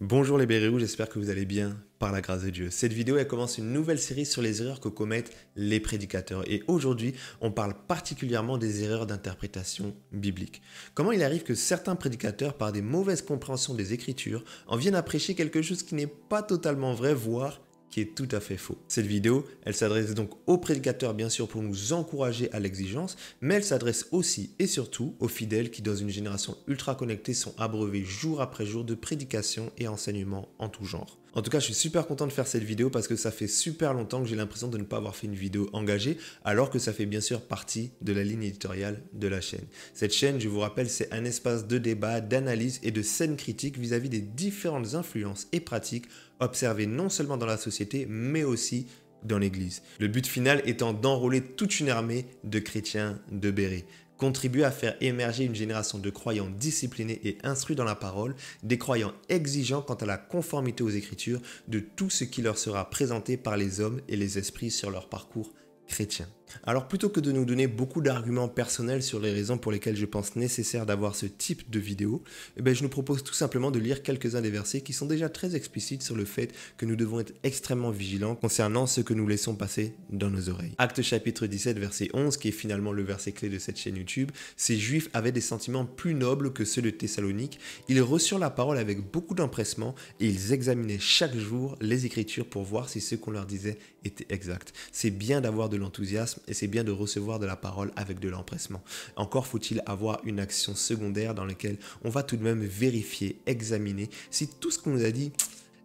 Bonjour les Bérérous, j'espère que vous allez bien par la grâce de Dieu. Cette vidéo elle commence une nouvelle série sur les erreurs que commettent les prédicateurs. Et aujourd'hui, on parle particulièrement des erreurs d'interprétation biblique. Comment il arrive que certains prédicateurs, par des mauvaises compréhensions des Écritures, en viennent à prêcher quelque chose qui n'est pas totalement vrai, voire qui est tout à fait faux. Cette vidéo, elle s'adresse donc aux prédicateurs bien sûr pour nous encourager à l'exigence, mais elle s'adresse aussi et surtout aux fidèles qui dans une génération ultra connectée sont abreuvés jour après jour de prédications et enseignements en tout genre. En tout cas, je suis super content de faire cette vidéo parce que ça fait super longtemps que j'ai l'impression de ne pas avoir fait une vidéo engagée, alors que ça fait bien sûr partie de la ligne éditoriale de la chaîne. Cette chaîne, je vous rappelle, c'est un espace de débat, d'analyse et de scène critique vis-à-vis des différentes influences et pratiques observées non seulement dans la société, mais aussi dans l'Église. Le but final étant d'enrôler toute une armée de chrétiens de béret. Contribuer à faire émerger une génération de croyants disciplinés et instruits dans la parole, des croyants exigeants quant à la conformité aux Écritures de tout ce qui leur sera présenté par les hommes et les esprits sur leur parcours chrétien. Alors plutôt que de nous donner beaucoup d'arguments personnels sur les raisons pour lesquelles je pense nécessaire d'avoir ce type de vidéo, je nous propose tout simplement de lire quelques-uns des versets qui sont déjà très explicites sur le fait que nous devons être extrêmement vigilants concernant ce que nous laissons passer dans nos oreilles. Actes chapitre 17 verset 11 qui est finalement le verset clé de cette chaîne YouTube, ces juifs avaient des sentiments plus nobles que ceux de Thessalonique, ils reçurent la parole avec beaucoup d'empressement et ils examinaient chaque jour les Écritures pour voir si ce qu'on leur disait était exact. C'est bien d'avoir de l'enthousiasme et c'est bien de recevoir de la parole avec de l'empressement. Encore faut-il avoir une action secondaire dans laquelle on va tout de même vérifier, examiner si tout ce qu'on nous a dit,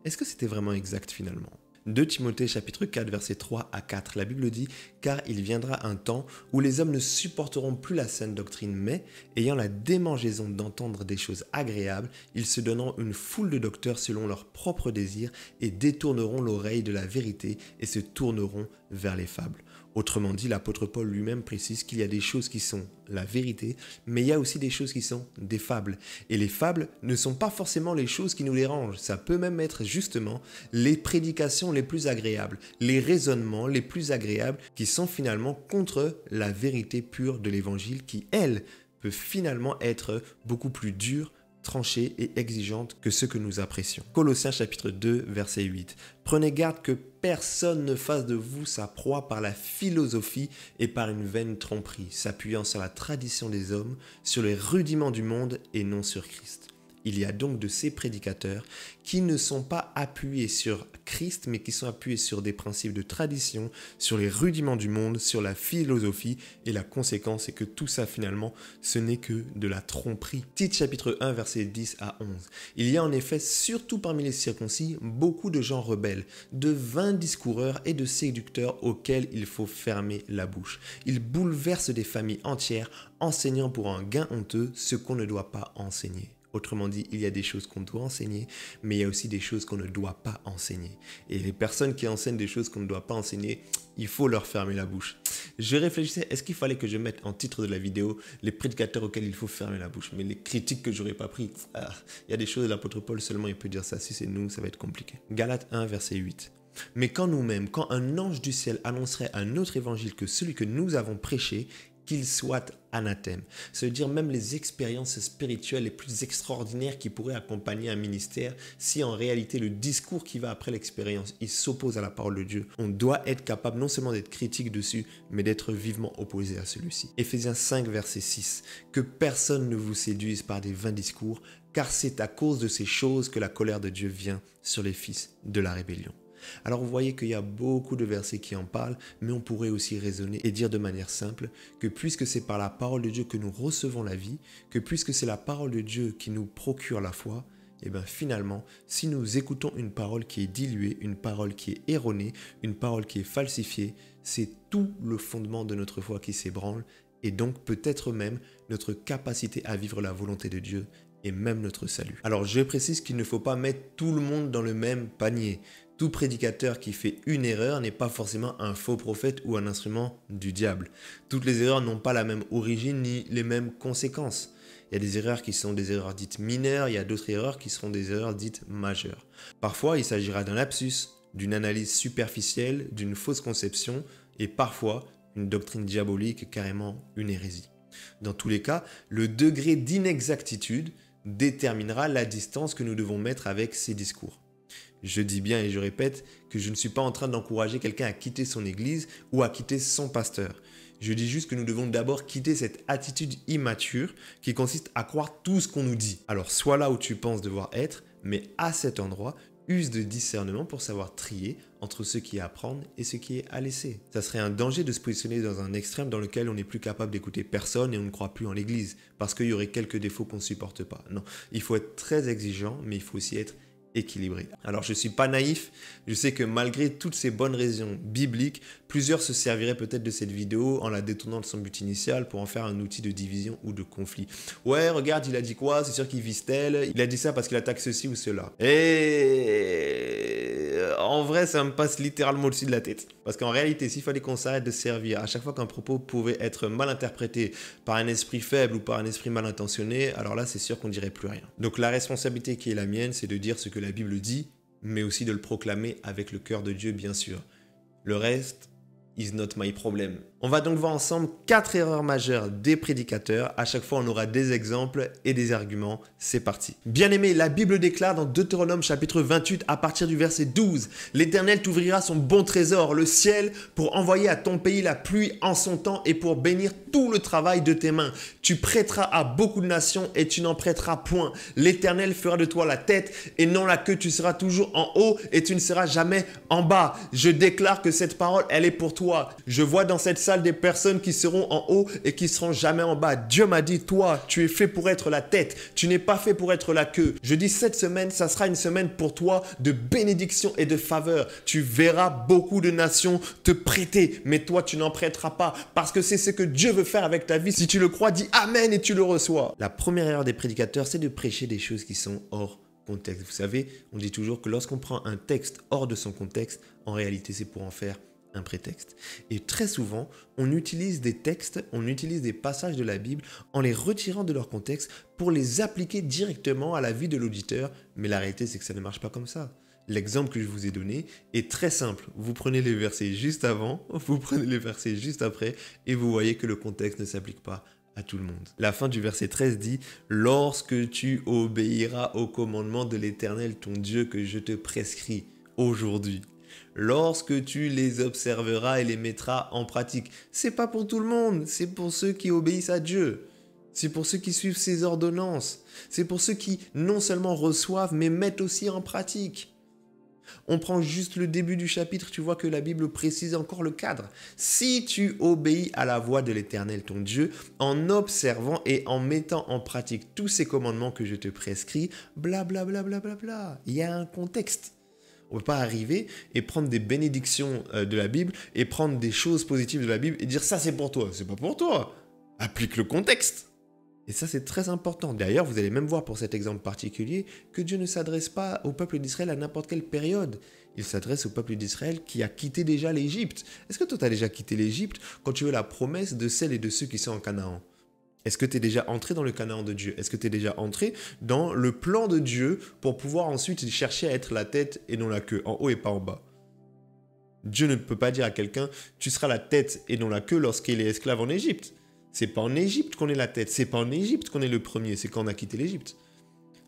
est-ce que c'était vraiment exact finalement ? 2 Timothée chapitre 4 versets 3 à 4, la Bible dit « Car il viendra un temps où les hommes ne supporteront plus la saine doctrine, mais, ayant la démangeaison d'entendre des choses agréables, ils se donneront une foule de docteurs selon leurs propres désirs et détourneront l'oreille de la vérité et se tourneront vers les fables. » Autrement dit, l'apôtre Paul lui-même précise qu'il y a des choses qui sont la vérité, mais il y a aussi des choses qui sont des fables. Et les fables ne sont pas forcément les choses qui nous dérangent. Ça peut même être justement les prédications les plus agréables, les raisonnements les plus agréables qui sont finalement contre la vérité pure de l'évangile qui, elle, peut finalement être beaucoup plus dure, tranchée et exigeante que ce que nous apprécions. Colossiens chapitre 2 verset 8. Prenez garde que personne ne fasse de vous sa proie par la philosophie et par une vaine tromperie, s'appuyant sur la tradition des hommes, sur les rudiments du monde et non sur Christ. Il y a donc de ces prédicateurs qui ne sont pas appuyés sur Christ, mais qui sont appuyés sur des principes de tradition, sur les rudiments du monde, sur la philosophie, et la conséquence est que tout ça finalement, ce n'est que de la tromperie. Tite chapitre 1, versets 10 à 11. Il y a en effet, surtout parmi les circoncis, beaucoup de gens rebelles, de vains discoureurs et de séducteurs auxquels il faut fermer la bouche. Ils bouleversent des familles entières, enseignant pour un gain honteux ce qu'on ne doit pas enseigner. Autrement dit, il y a des choses qu'on doit enseigner, mais il y a aussi des choses qu'on ne doit pas enseigner. Et les personnes qui enseignent des choses qu'on ne doit pas enseigner, il faut leur fermer la bouche. Je réfléchissais, est-ce qu'il fallait que je mette en titre de la vidéo les prédicateurs auxquels il faut fermer la bouche? Mais les critiques que j'aurais pas pris, il y a des choses, l'apôtre Paul seulement il peut dire ça. Si c'est nous, ça va être compliqué. Galates 1, verset 8. Mais quand nous-mêmes, quand un ange du ciel annoncerait un autre évangile que celui que nous avons prêché, qu'il soit anathème. Ça veut dire même les expériences spirituelles les plus extraordinaires qui pourraient accompagner un ministère, si en réalité le discours qui va après l'expérience, il s'oppose à la parole de Dieu, on doit être capable non seulement d'être critique dessus, mais d'être vivement opposé à celui-ci. Éphésiens 5, verset 6. Que personne ne vous séduise par des vains discours, car c'est à cause de ces choses que la colère de Dieu vient sur les fils de la rébellion. Alors vous voyez qu'il y a beaucoup de versets qui en parlent, mais on pourrait aussi raisonner et dire de manière simple que puisque c'est par la parole de Dieu que nous recevons la vie, que puisque c'est la parole de Dieu qui nous procure la foi, et bien finalement, si nous écoutons une parole qui est diluée, une parole qui est erronée, une parole qui est falsifiée, c'est tout le fondement de notre foi qui s'ébranle et donc peut-être même notre capacité à vivre la volonté de Dieu et même notre salut. Alors je précise qu'il ne faut pas mettre tout le monde dans le même panier. Tout prédicateur qui fait une erreur n'est pas forcément un faux prophète ou un instrument du diable. Toutes les erreurs n'ont pas la même origine ni les mêmes conséquences. Il y a des erreurs qui sont des erreurs dites mineures, il y a d'autres erreurs qui seront des erreurs dites majeures. Parfois, il s'agira d'un lapsus, d'une analyse superficielle, d'une fausse conception et parfois une doctrine diabolique, carrément une hérésie. Dans tous les cas, le degré d'inexactitude déterminera la distance que nous devons mettre avec ces discours. Je dis bien et je répète que je ne suis pas en train d'encourager quelqu'un à quitter son église ou à quitter son pasteur. Je dis juste que nous devons d'abord quitter cette attitude immature qui consiste à croire tout ce qu'on nous dit. Alors sois là où tu penses devoir être, mais à cet endroit, use de discernement pour savoir trier entre ce qui est à prendre et ce qui est à laisser. Ça serait un danger de se positionner dans un extrême dans lequel on n'est plus capable d'écouter personne et on ne croit plus en l'église parce qu'il y aurait quelques défauts qu'on ne supporte pas. Non, il faut être très exigeant, mais il faut aussi être équilibré. Alors je ne suis pas naïf, je sais que malgré toutes ces bonnes raisons bibliques, plusieurs se serviraient peut-être de cette vidéo en la détournant de son but initial pour en faire un outil de division ou de conflit. Ouais, regarde, il a dit quoi? C'est sûr qu'il vise tel, il a dit ça parce qu'il attaque ceci ou cela. Et en vrai, ça me passe littéralement au-dessus de la tête. Parce qu'en réalité, s'il fallait qu'on s'arrête de servir à chaque fois qu'un propos pouvait être mal interprété par un esprit faible ou par un esprit mal intentionné, alors là, c'est sûr qu'on ne dirait plus rien. Donc la responsabilité qui est la mienne, c'est de dire ce que la Bible dit, mais aussi de le proclamer avec le cœur de Dieu, bien sûr. Le reste is not my problem. On va donc voir ensemble 4 erreurs majeures des prédicateurs. À chaque fois, on aura des exemples et des arguments. C'est parti. Bien-aimé, la Bible déclare dans Deutéronome chapitre 28 à partir du verset 12 « L'Éternel t'ouvrira son bon trésor, le ciel, pour envoyer à ton pays la pluie en son temps et pour bénir tout le travail de tes mains. Tu prêteras à beaucoup de nations et tu n'en prêteras point. L'Éternel fera de toi la tête et non la queue. Tu seras toujours en haut et tu ne seras jamais en bas. Je déclare que cette parole, elle est pour toi. Je vois dans cette salle des personnes qui seront en haut et qui seront jamais en bas. Dieu m'a dit, toi, tu es fait pour être la tête. Tu n'es pas fait pour être la queue. Je dis cette semaine, ça sera une semaine pour toi de bénédiction et de faveur. Tu verras beaucoup de nations te prêter, mais toi, tu n'en prêteras pas parce que c'est ce que Dieu veut faire avec ta vie. Si tu le crois, dis Amen et tu le reçois. La première erreur des prédicateurs, c'est de prêcher des choses qui sont hors contexte. Vous savez, on dit toujours que lorsqu'on prend un texte hors de son contexte, en réalité, c'est pour en faire un prétexte. Et très souvent, on utilise des textes, on utilise des passages de la Bible en les retirant de leur contexte pour les appliquer directement à la vie de l'auditeur. Mais la réalité, c'est que ça ne marche pas comme ça. L'exemple que je vous ai donné est très simple. Vous prenez les versets juste avant, vous prenez les versets juste après et vous voyez que le contexte ne s'applique pas à tout le monde. La fin du verset 13 dit « Lorsque tu obéiras au commandement de l'Éternel, ton Dieu, que je te prescris aujourd'hui. » Lorsque tu les observeras et les mettras en pratique. C'est pas pour tout le monde, c'est pour ceux qui obéissent à Dieu. C'est pour ceux qui suivent ses ordonnances. C'est pour ceux qui non seulement reçoivent, mais mettent aussi en pratique. On prend juste le début du chapitre, tu vois que la Bible précise encore le cadre. Si tu obéis à la voix de l'Éternel ton Dieu, en observant et en mettant en pratique tous ces commandements que je te prescris, blablabla, bla, bla, bla, bla. Il y a un contexte. On ne peut pas arriver et prendre des bénédictions de la Bible et prendre des choses positives de la Bible et dire ça c'est pour toi. C'est pas pour toi. Applique le contexte. Et ça c'est très important. D'ailleurs, vous allez même voir pour cet exemple particulier que Dieu ne s'adresse pas au peuple d'Israël à n'importe quelle période. Il s'adresse au peuple d'Israël qui a quitté déjà l'Égypte. Est-ce que toi tu as déjà quitté l'Égypte quand tu veux la promesse de celles et de ceux qui sont en Canaan ? Est-ce que tu es déjà entré dans le Canaan de Dieu? Est-ce que tu es déjà entré dans le plan de Dieu pour pouvoir ensuite chercher à être la tête et non la queue, en haut et pas en bas? Dieu ne peut pas dire à quelqu'un « tu seras la tête et non la queue » lorsqu'il est esclave en Égypte. C'est pas en Égypte qu'on est la tête, c'est pas en Égypte qu'on est le premier, c'est quand on a quitté l'Égypte.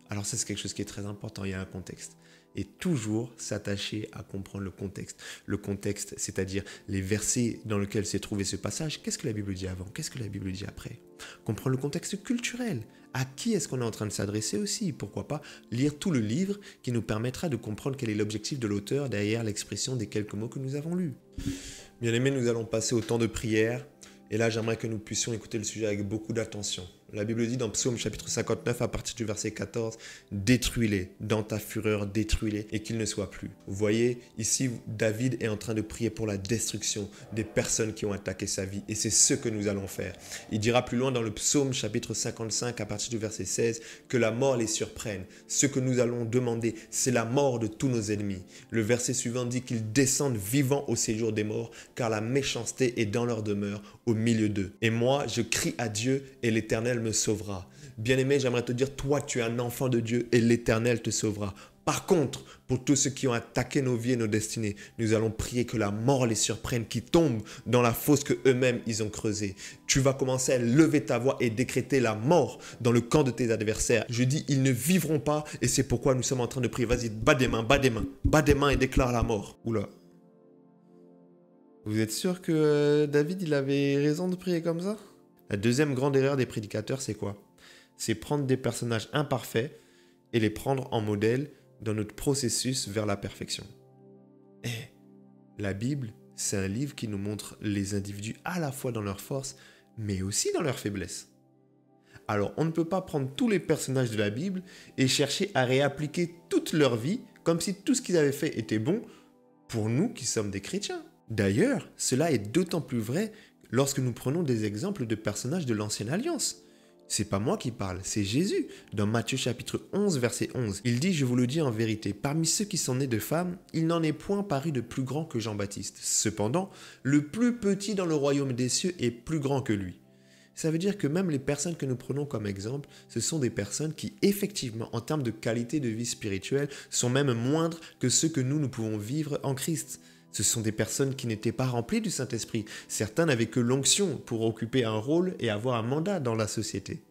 Alors ça c'est quelque chose qui est très important, il y a un contexte. Et toujours s'attacher à comprendre le contexte. Le contexte, c'est-à-dire les versets dans lesquels s'est trouvé ce passage. Qu'est-ce que la Bible dit avant? Qu'est-ce que la Bible dit après? Comprendre le contexte culturel. À qui est-ce qu'on est en train de s'adresser aussi? Pourquoi pas lire tout le livre qui nous permettra de comprendre quel est l'objectif de l'auteur derrière l'expression des quelques mots que nous avons lus. Bien aimés, nous allons passer au temps de prière. Et là, j'aimerais que nous puissions écouter le sujet avec beaucoup d'attention. La Bible dit dans Psaume chapitre 59 à partir du verset 14, « Détruis-les, dans ta fureur, détruis-les et qu'ils ne soient plus. » Vous voyez, ici, David est en train de prier pour la destruction des personnes qui ont attaqué sa vie. Et c'est ce que nous allons faire. Il dira plus loin dans le Psaume chapitre 55 à partir du verset 16, que la mort les surprenne. Ce que nous allons demander, c'est la mort de tous nos ennemis. Le verset suivant dit qu'ils descendent vivants au séjour des morts, car la méchanceté est dans leur demeure, au milieu d'eux. Et moi, je crie à Dieu et l'Éternel me sauvera. Bien-aimé, j'aimerais te dire, toi, tu es un enfant de Dieu et l'Éternel te sauvera. Par contre, pour tous ceux qui ont attaqué nos vies et nos destinées, nous allons prier que la mort les surprenne, qu'ils tombent dans la fosse que eux-mêmes ils ont creusée. Tu vas commencer à lever ta voix et décréter la mort dans le camp de tes adversaires. Je dis, ils ne vivront pas et c'est pourquoi nous sommes en train de prier. Vas-y, bats des mains, bats des mains, bats des mains et déclare la mort. Oula. Vous êtes sûr que David, il avait raison de prier comme ça? La deuxième grande erreur des prédicateurs, c'est quoi? C'est prendre des personnages imparfaits et les prendre en modèle dans notre processus vers la perfection. Et la Bible, c'est un livre qui nous montre les individus à la fois dans leurs forces, mais aussi dans leurs faiblesses. Alors, on ne peut pas prendre tous les personnages de la Bible et chercher à réappliquer toute leur vie comme si tout ce qu'ils avaient fait était bon pour nous qui sommes des chrétiens. D'ailleurs, cela est d'autant plus vrai lorsque nous prenons des exemples de personnages de l'Ancienne Alliance. C'est pas moi qui parle, c'est Jésus. Dans Matthieu chapitre 11, verset 11, il dit « Je vous le dis en vérité, parmi ceux qui sont nés de femmes, il n'en est point paru de plus grand que Jean-Baptiste. Cependant, le plus petit dans le royaume des cieux est plus grand que lui. » Ça veut dire que même les personnes que nous prenons comme exemple, ce sont des personnes qui, effectivement, en termes de qualité de vie spirituelle, sont même moindres que ceux que nous pouvons vivre en Christ. Ce sont des personnes qui n'étaient pas remplies du Saint-Esprit. Certains n'avaient que l'onction pour occuper un rôle et avoir un mandat dans la société.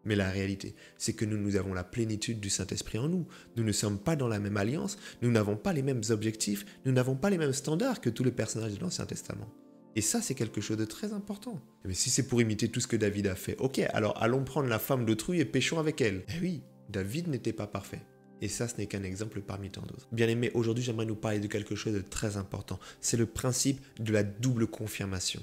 Mais la réalité, c'est que nous avons la plénitude du Saint-Esprit en nous. Nous ne sommes pas dans la même alliance, nous n'avons pas les mêmes objectifs, nous n'avons pas les mêmes standards que tous les personnages de l'Ancien Testament. Et ça, c'est quelque chose de très important. Mais si c'est pour imiter tout ce que David a fait, ok, alors allons prendre la femme d'autrui et péchons avec elle. Eh oui, David n'était pas parfait. Et ça, ce n'est qu'un exemple parmi tant d'autres. Bien aimé, aujourd'hui, j'aimerais nous parler de quelque chose de très important. C'est le principe de la double confirmation.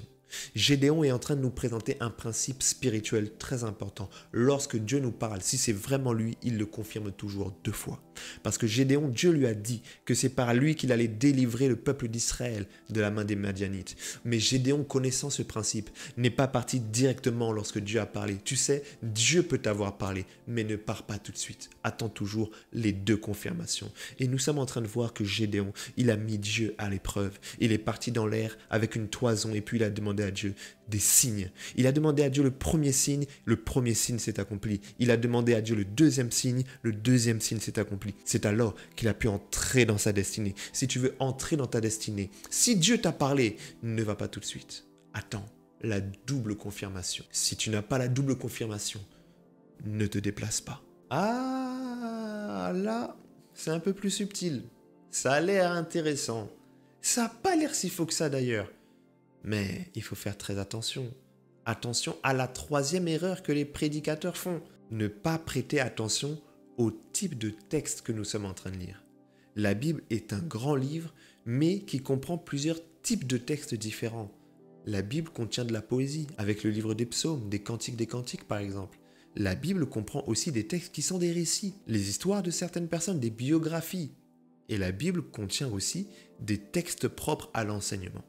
Gédéon est en train de nous présenter un principe spirituel très important. Lorsque Dieu nous parle, si c'est vraiment lui, il le confirme toujours 2 fois. Parce que Gédéon, Dieu lui a dit que c'est par lui qu'il allait délivrer le peuple d'Israël de la main des Madianites. Mais Gédéon, connaissant ce principe, n'est pas parti directement lorsque Dieu a parlé. Tu sais, Dieu peut t'avoir parlé, mais ne pars pas tout de suite. Attends toujours les 2 confirmations. Et nous sommes en train de voir que Gédéon, il a mis Dieu à l'épreuve. Il est parti dans l'air avec une toison et puis il a demandé à Dieu des signes. Il a demandé à Dieu le premier signe s'est accompli. Il a demandé à Dieu le deuxième signe s'est accompli. C'est alors qu'il a pu entrer dans sa destinée. Si tu veux entrer dans ta destinée, si Dieu t'a parlé, ne va pas tout de suite. Attends la double confirmation. Si tu n'as pas la double confirmation, ne te déplace pas. Ah, là, c'est un peu plus subtil. Ça a l'air intéressant. Ça n'a pas l'air si faux que ça d'ailleurs. Mais il faut faire très attention. Attention à la 3e erreur que les prédicateurs font. Ne pas prêter attention au type de texte que nous sommes en train de lire. La Bible est un grand livre, mais qui comprend plusieurs types de textes différents. La Bible contient de la poésie, avec le livre des psaumes, des cantiques par exemple. La Bible comprend aussi des textes qui sont des récits, les histoires de certaines personnes, des biographies. Et la Bible contient aussi des textes propres à l'enseignement.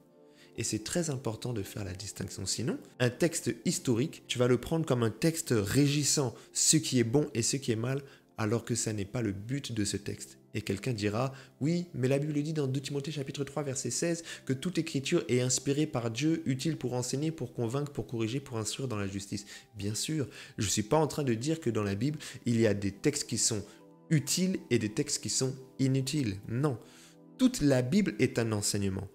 Et c'est très important de faire la distinction. Sinon, un texte historique, tu vas le prendre comme un texte régissant ce qui est bon et ce qui est mal, alors que ça n'est pas le but de ce texte. Et quelqu'un dira, oui, mais la Bible dit dans 2 Timothée chapitre 3 verset 16 que toute écriture est inspirée par Dieu, utile pour enseigner, pour convaincre, pour corriger, pour instruire dans la justice. Bien sûr, je ne suis pas en train de dire que dans la Bible, il y a des textes qui sont utiles et des textes qui sont inutiles. Non, toute la Bible est un enseignement.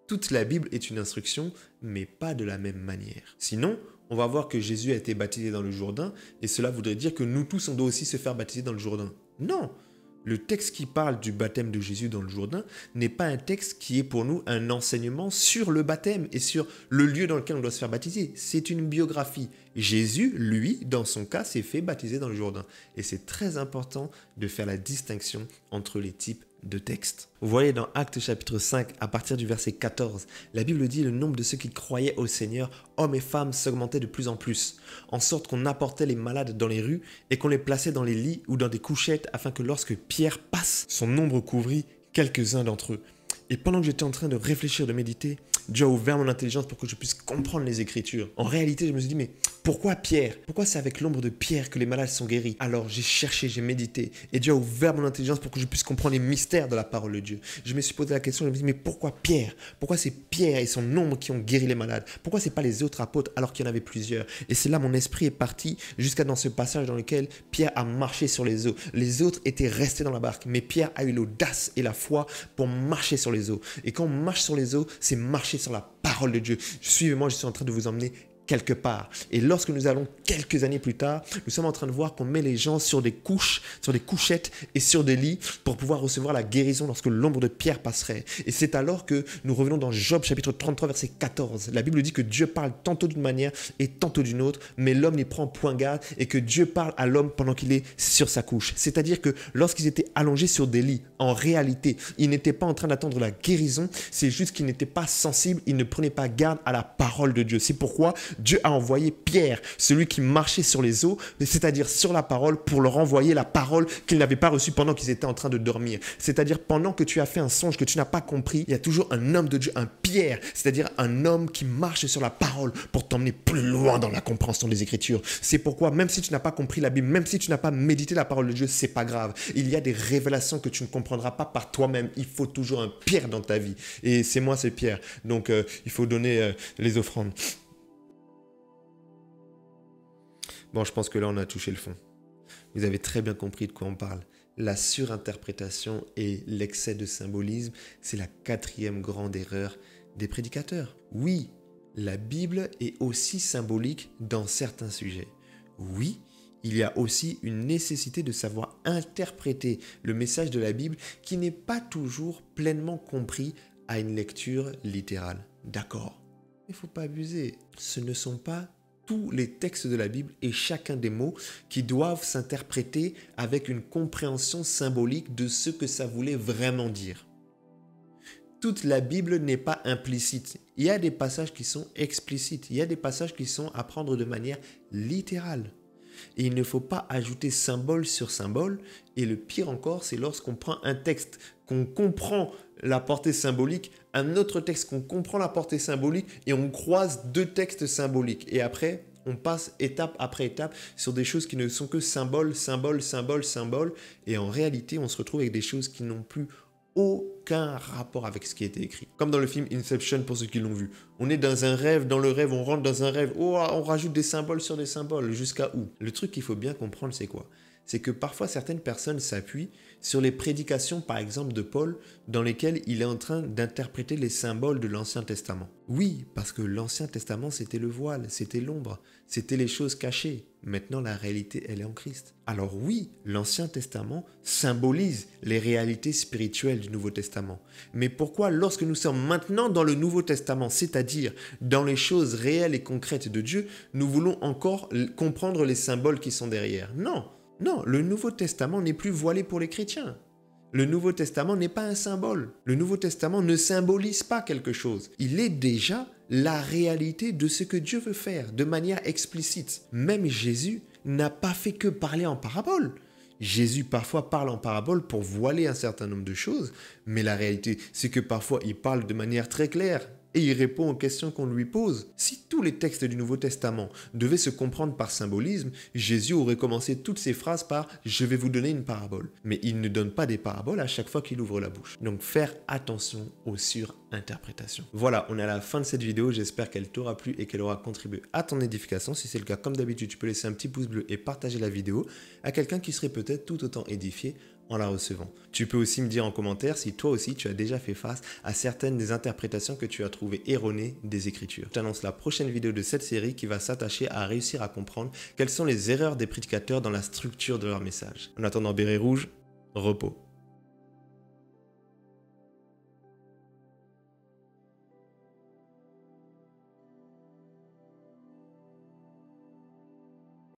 Toute la Bible est une instruction, mais pas de la même manière. Sinon, on va voir que Jésus a été baptisé dans le Jourdain, et cela voudrait dire que nous tous, on doit aussi se faire baptiser dans le Jourdain. Non! Le texte qui parle du baptême de Jésus dans le Jourdain n'est pas un texte qui est pour nous un enseignement sur le baptême et sur le lieu dans lequel on doit se faire baptiser. C'est une biographie. Jésus, lui, dans son cas, s'est fait baptiser dans le Jourdain. Et c'est très important de faire la distinction entre les types de textes. Vous voyez dans Actes chapitre 5, à partir du verset 14, la Bible dit le nombre de ceux qui croyaient au Seigneur, hommes et femmes, s'augmentait de plus en plus, en sorte qu'on apportait les malades dans les rues et qu'on les plaçait dans les lits ou dans des couchettes afin que lorsque Pierre passe, son nombre couvrit quelques-uns d'entre eux. Et pendant que j'étais en train de réfléchir, de méditer, Dieu a ouvert mon intelligence pour que je puisse comprendre les Écritures. En réalité, je me suis dit, mais pourquoi Pierre? Pourquoi c'est avec l'ombre de Pierre que les malades sont guéris? Alors j'ai cherché, j'ai médité et Dieu a ouvert mon intelligence pour que je puisse comprendre les mystères de la parole de Dieu. Je me suis posé la question, je me suis dit, mais pourquoi Pierre? Pourquoi c'est Pierre et son ombre qui ont guéri les malades? Pourquoi c'est pas les autres apôtres alors qu'il y en avait plusieurs? Et c'est là mon esprit est parti jusqu'à dans ce passage dans lequel Pierre a marché sur les eaux. Les autres étaient restés dans la barque, mais Pierre a eu l'audace et la foi pour marcher sur les eaux. Et quand on marche sur les eaux, c'est marcher sur la parole de Dieu. Suivez-moi, je suis en train de vous emmener quelque part. Et lorsque nous allons quelques années plus tard, nous sommes en train de voir qu'on met les gens sur des couches, sur des couchettes et sur des lits pour pouvoir recevoir la guérison lorsque l'ombre de Pierre passerait. Et c'est alors que nous revenons dans Job chapitre 33 verset 14. La Bible dit que Dieu parle tantôt d'une manière et tantôt d'une autre, mais l'homme n'y prend point garde et que Dieu parle à l'homme pendant qu'il est sur sa couche. C'est-à-dire que lorsqu'ils étaient allongés sur des lits, en réalité, ils n'étaient pas en train d'attendre la guérison, c'est juste qu'ils n'étaient pas sensibles, ils ne prenaient pas garde à la parole de Dieu. C'est pourquoi Dieu a envoyé Pierre, celui qui marchait sur les eaux, c'est-à-dire sur la parole, pour leur envoyer la parole qu'ils n'avaient pas reçue pendant qu'ils étaient en train de dormir. C'est-à-dire pendant que tu as fait un songe que tu n'as pas compris, il y a toujours un homme de Dieu, un Pierre, c'est-à-dire un homme qui marche sur la parole pour t'emmener plus loin dans la compréhension des Écritures. C'est pourquoi même si tu n'as pas compris la Bible, même si tu n'as pas médité la parole de Dieu, c'est pas grave. Il y a des révélations que tu ne comprendras pas par toi-même. Il faut toujours un Pierre dans ta vie. Et c'est moi, c'est Pierre. Donc il faut donner les offrandes. Bon, je pense que là, on a touché le fond. Vous avez très bien compris de quoi on parle. La surinterprétation et l'excès de symbolisme, c'est la 4e grande erreur des prédicateurs. Oui, la Bible est aussi symbolique dans certains sujets. Oui, il y a aussi une nécessité de savoir interpréter le message de la Bible qui n'est pas toujours pleinement compris à une lecture littérale. D'accord, il ne faut pas abuser. Ce ne sont pas tous les textes de la Bible et chacun des mots qui doivent s'interpréter avec une compréhension symbolique de ce que ça voulait vraiment dire. Toute la Bible n'est pas implicite. Il y a des passages qui sont explicites. Il y a des passages qui sont à prendre de manière littérale. Et il ne faut pas ajouter symbole sur symbole. Et le pire encore, c'est lorsqu'on prend un texte, qu'on comprend la portée symbolique, un autre texte qu'on comprend la portée symbolique et on croise 2 textes symboliques. Et après, on passe étape après étape sur des choses qui ne sont que symbole, symbole, symbole, symbole. Et en réalité, on se retrouve avec des choses qui n'ont plus aucun rapport avec ce qui a été écrit. Comme dans le film Inception pour ceux qui l'ont vu. On est dans un rêve, dans le rêve, on rentre dans un rêve. Oh, on rajoute des symboles sur des symboles. Jusqu'à où? Le truc qu'il faut bien comprendre, c'est quoi? C'est que parfois certaines personnes s'appuient sur les prédications, par exemple, de Paul, dans lesquelles il est en train d'interpréter les symboles de l'Ancien Testament. Oui, parce que l'Ancien Testament, c'était le voile, c'était l'ombre, c'était les choses cachées. Maintenant, la réalité, elle est en Christ. Alors oui, l'Ancien Testament symbolise les réalités spirituelles du Nouveau Testament. Mais pourquoi, lorsque nous sommes maintenant dans le Nouveau Testament, c'est-à-dire dans les choses réelles et concrètes de Dieu, nous voulons encore comprendre les symboles qui sont derrière? Non, le Nouveau Testament n'est plus voilé pour les chrétiens. Le Nouveau Testament n'est pas un symbole. Le Nouveau Testament ne symbolise pas quelque chose. Il est déjà la réalité de ce que Dieu veut faire de manière explicite. Même Jésus n'a pas fait que parler en parabole. Jésus parfois parle en parabole pour voiler un certain nombre de choses, mais la réalité, c'est que parfois il parle de manière très claire. Et il répond aux questions qu'on lui pose. Si tous les textes du Nouveau Testament devaient se comprendre par symbolisme, Jésus aurait commencé toutes ses phrases par « je vais vous donner une parabole ». Mais il ne donne pas des paraboles à chaque fois qu'il ouvre la bouche. Donc faire attention aux surinterprétations. Voilà, on est à la fin de cette vidéo. J'espère qu'elle t'aura plu et qu'elle aura contribué à ton édification. Si c'est le cas, comme d'habitude, tu peux laisser un petit pouce bleu et partager la vidéo à quelqu'un qui serait peut-être tout autant édifié en la recevant. Tu peux aussi me dire en commentaire si toi aussi tu as déjà fait face à certaines des interprétations que tu as trouvées erronées des Écritures. Je t'annonce la prochaine vidéo de cette série qui va s'attacher à réussir à comprendre quelles sont les erreurs des prédicateurs dans la structure de leur message. En attendant, béret rouge, repos.